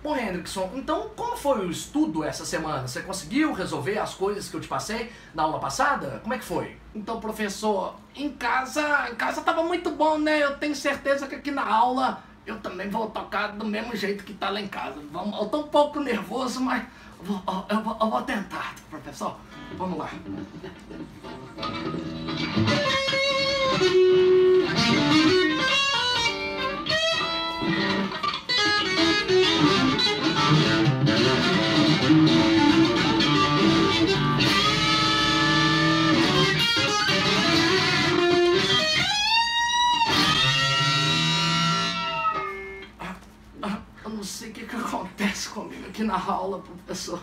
Bom, Hendrickson, então como foi o estudo essa semana? Você conseguiu resolver as coisas que eu te passei na aula passada? Como é que foi? Então, professor, em casa tava muito bom, né? Eu tenho certeza que aqui na aula eu também vou tocar do mesmo jeito que tá lá em casa. Eu tô um pouco nervoso, mas eu vou tentar, professor. Vamos lá. Eu não sei o que acontece comigo aqui na aula, professor.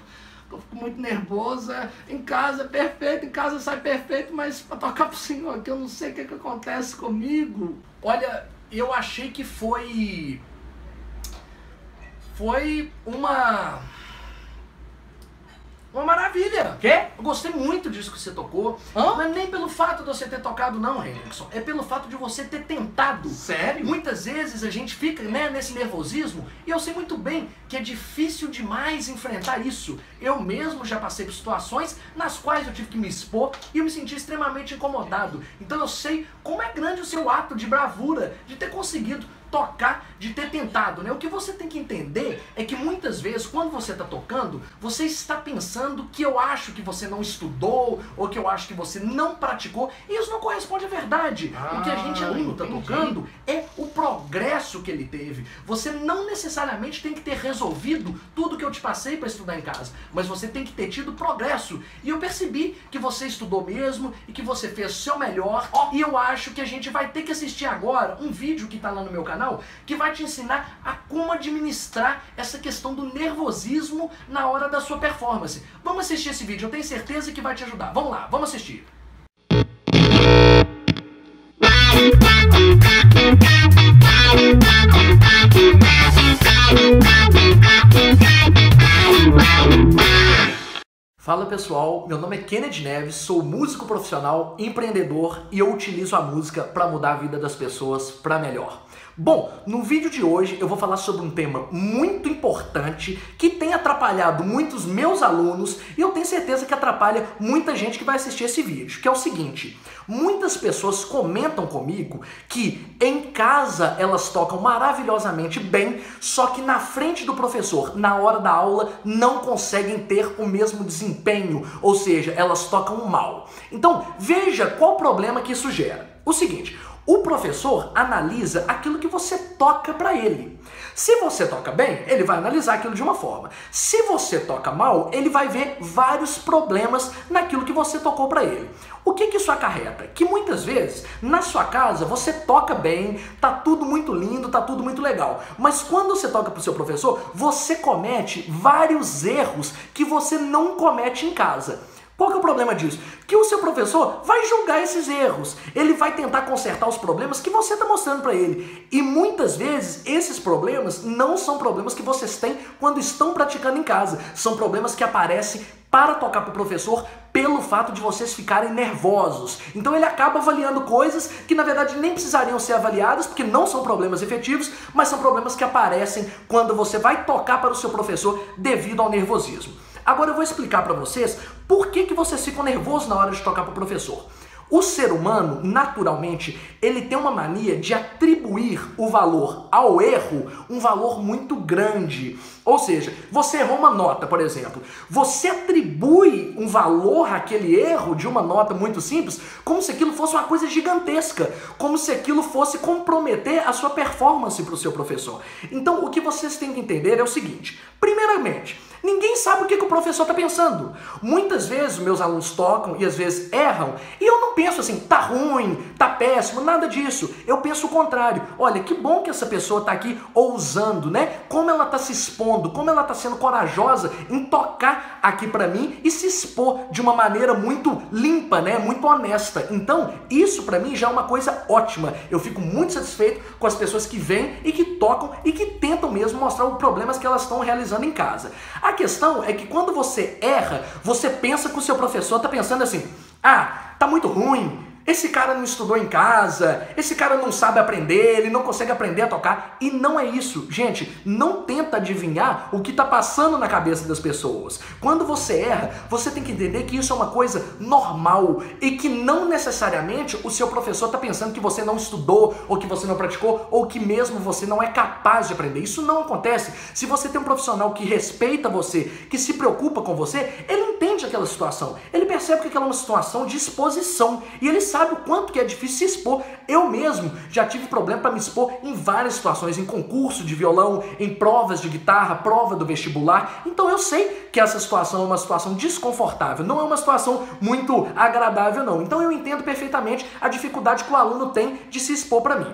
Eu fico muito nervosa. Em casa é perfeito, em casa sai perfeito, mas pra tocar pro senhor aqui eu não sei o que acontece comigo. Olha, eu achei que foi uma maravilha. Quê? Eu gostei muito disso que você tocou. Hã? Não é nem pelo fato de você ter tocado não, Hendrickson. É pelo fato de você ter tentado. Sério? Muitas vezes a gente fica, né, nesse nervosismo, e eu sei muito bem que é difícil demais enfrentar isso. Eu mesmo já passei por situações nas quais eu tive que me expor e eu me senti extremamente incomodado. Então eu sei como é grande o seu ato de bravura, de ter conseguido tocar, de ter tentado, né? O que você tem que entender é que muitas vezes, quando você está tocando, você está pensando que eu acho que você não estudou, ou que eu acho que você não praticou, e isso não corresponde à verdade. O que a gente aluno está tocando é o progresso que ele teve. Você não necessariamente tem que ter resolvido tudo que eu te passei para estudar em casa, mas você tem que ter tido progresso. E eu percebi que você estudou mesmo, e que você fez o seu melhor, e eu acho que a gente vai ter que assistir agora um vídeo que está lá no meu canal, que vai te ensinar a como administrar essa questão do nervosismo na hora da sua performance. Vamos assistir esse vídeo, eu tenho certeza que vai te ajudar. Vamos lá, vamos assistir. Fala pessoal, meu nome é Kennedy Neves, sou músico profissional, empreendedor e eu utilizo a música para mudar a vida das pessoas para melhor. Bom, no vídeo de hoje eu vou falar sobre um tema muito importante que tem atrapalhado muitos meus alunos e eu tenho certeza que atrapalha muita gente que vai assistir esse vídeo, que é o seguinte: muitas pessoas comentam comigo que em casa elas tocam maravilhosamente bem, só que na frente do professor, na hora da aula, não conseguem ter o mesmo desempenho, ou seja, elas tocam mal. Então, veja qual o problema que isso gera. O seguinte: o professor analisa aquilo que você toca para ele. Se você toca bem, ele vai analisar aquilo de uma forma. Se você toca mal, ele vai ver vários problemas naquilo que você tocou para ele. O que isso acarreta? Que muitas vezes, na sua casa, você toca bem, tá tudo muito lindo, tá tudo muito legal. Mas quando você toca pro seu professor, você comete vários erros que você não comete em casa. Qual que é o problema disso? Que o seu professor vai julgar esses erros. Ele vai tentar consertar os problemas que você está mostrando para ele. E muitas vezes esses problemas não são problemas que vocês têm quando estão praticando em casa. São problemas que aparecem para tocar para o professor pelo fato de vocês ficarem nervosos. Então ele acaba avaliando coisas que na verdade nem precisariam ser avaliadas, porque não são problemas efetivos, mas são problemas que aparecem quando você vai tocar para o seu professor devido ao nervosismo. Agora eu vou explicar para vocês por que vocês ficam nervosos na hora de tocar para o professor. O ser humano, naturalmente, ele tem uma mania de atribuir o valor ao erro um valor muito grande. Ou seja, você errou uma nota, por exemplo. Você atribui um valor àquele erro de uma nota muito simples como se aquilo fosse uma coisa gigantesca, como se aquilo fosse comprometer a sua performance para o seu professor. Então, o que vocês têm que entender é o seguinte. Primeiramente, ninguém sabe o que o professor está pensando. Muitas vezes meus alunos tocam e às vezes erram e eu não penso assim, tá ruim, tá péssimo, nada disso. Eu penso o contrário. Olha, que bom que essa pessoa está aqui ousando, né? Como ela está se expondo, como ela está sendo corajosa em tocar aqui para mim e se expor de uma maneira muito limpa, né? Muito honesta. Então, isso para mim já é uma coisa ótima. Eu fico muito satisfeito com as pessoas que vêm e que tocam e que tentam mesmo mostrar os problemas que elas estão realizando em casa. A questão é que quando você erra, você pensa que o seu professor está pensando assim, ah, tá muito ruim, esse cara não estudou em casa, esse cara não sabe aprender, ele não consegue aprender a tocar. E não é isso. Gente, não tenta adivinhar o que está passando na cabeça das pessoas. Quando você erra, você tem que entender que isso é uma coisa normal e que não necessariamente o seu professor está pensando que você não estudou, ou que você não praticou, ou que mesmo você não é capaz de aprender. Isso não acontece. Se você tem um profissional que respeita você, que se preocupa com você, ele entende aquela situação. Ele percebe que aquela é uma situação de exposição e ele sabe o quanto que é difícil se expor. Eu mesmo já tive problema para me expor em várias situações, em concurso de violão, em provas de guitarra, prova do vestibular. Então eu sei que essa situação é uma situação desconfortável, não é uma situação muito agradável não. Então eu entendo perfeitamente a dificuldade que o aluno tem de se expor para mim.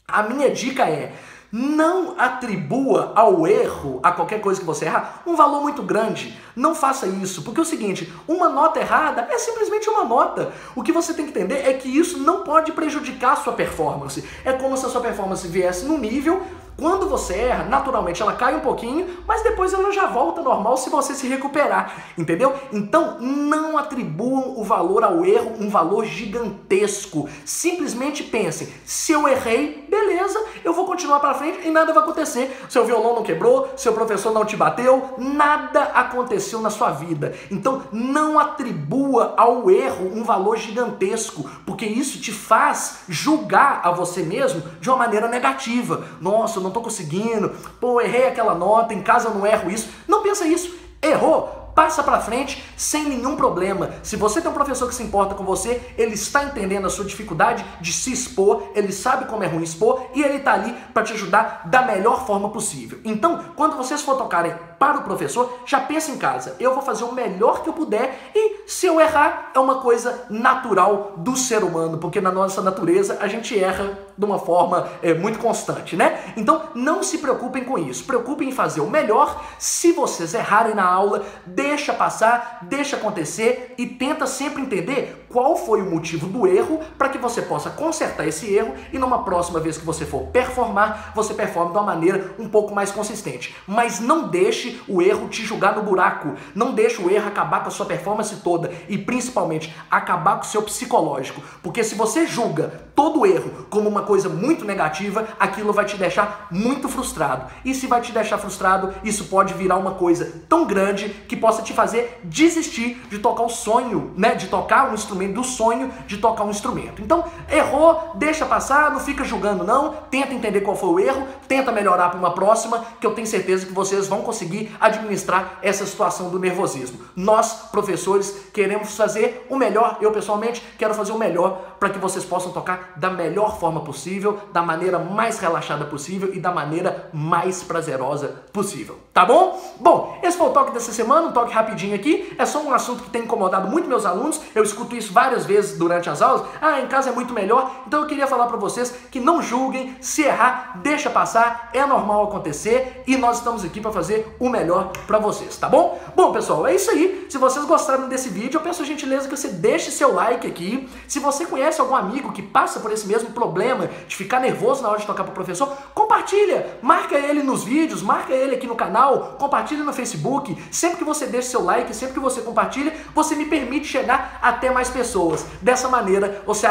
A minha dica é: não atribua ao erro, a qualquer coisa que você errar, um valor muito grande. Não faça isso, porque é o seguinte, uma nota errada é simplesmente uma nota. O que você tem que entender é que isso não pode prejudicar a sua performance. É como se a sua performance viesse no nível. Quando você erra, naturalmente ela cai um pouquinho, mas depois ela já volta normal se você se recuperar, entendeu? Então não atribuam o valor ao erro um valor gigantesco. Simplesmente pensem, se eu errei, beleza, eu vou continuar para frente e nada vai acontecer. Seu violão não quebrou, seu professor não te bateu, nada aconteceu na sua vida. Então não atribua ao erro um valor gigantesco, porque isso te faz julgar a você mesmo de uma maneira negativa. Nossa, eu não tô conseguindo, pô, errei aquela nota, em casa eu não erro isso. Não pensa isso, errou, passa pra frente sem nenhum problema. Se você tem um professor que se importa com você, ele está entendendo a sua dificuldade de se expor, ele sabe como é ruim expor e ele tá ali para te ajudar da melhor forma possível. Então, quando vocês for tocarem para o professor, já pensa em casa, eu vou fazer o melhor que eu puder e se eu errar, é uma coisa natural do ser humano, porque na nossa natureza a gente erra de uma forma muito constante, né? Então, não se preocupem com isso, preocupem em fazer o melhor. Se vocês errarem na aula, deixa passar, deixa acontecer e tenta sempre entender qual foi o motivo do erro para que você possa consertar esse erro e numa próxima vez que você for performar, você performe de uma maneira um pouco mais consistente. Mas não deixe o erro te jogar no buraco, não deixe o erro acabar com a sua performance toda e principalmente acabar com o seu psicológico, porque se você julga todo erro como uma coisa muito negativa, aquilo vai te deixar muito frustrado. E se vai te deixar frustrado, isso pode virar uma coisa tão grande que possa te fazer desistir de tocar o sonho, né? De tocar um instrumento, do sonho de tocar um instrumento. Então, errou, deixa passar, não fica julgando não, tenta entender qual foi o erro, tenta melhorar para uma próxima, que eu tenho certeza que vocês vão conseguir administrar essa situação do nervosismo. Nós, professores, queremos fazer o melhor, eu pessoalmente quero fazer o melhor para que vocês possam tocar da melhor forma possível, da maneira mais relaxada possível e da maneira mais prazerosa possível, tá bom? Bom, esse foi o toque dessa semana, um toque rapidinho aqui, é só um assunto que tem incomodado muito meus alunos, eu escuto isso várias vezes durante as aulas, em casa é muito melhor, então eu queria falar para vocês que não julguem, se errar, deixa passar, é normal acontecer e nós estamos aqui para fazer o melhor para vocês, tá bom? Bom, pessoal, é isso aí, se vocês gostaram desse vídeo, eu peço a gentileza que você deixe seu like aqui, se você conhece conhece algum amigo que passa por esse mesmo problema de ficar nervoso na hora de tocar pro professor, compartilha, marca ele nos vídeos, marca ele aqui no canal, compartilha no Facebook. Sempre que você deixa seu like, sempre que você compartilha, você me permite chegar até mais pessoas. Dessa maneira, você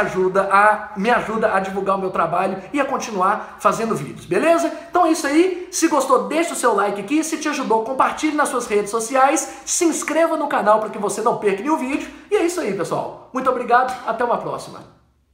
me ajuda a divulgar o meu trabalho e a continuar fazendo vídeos, beleza? Então é isso aí. Se gostou, deixa o seu like aqui. Se te ajudou, compartilhe nas suas redes sociais. Se inscreva no canal para que você não perca nenhum vídeo. E é isso aí, pessoal. Muito obrigado. Até uma próxima.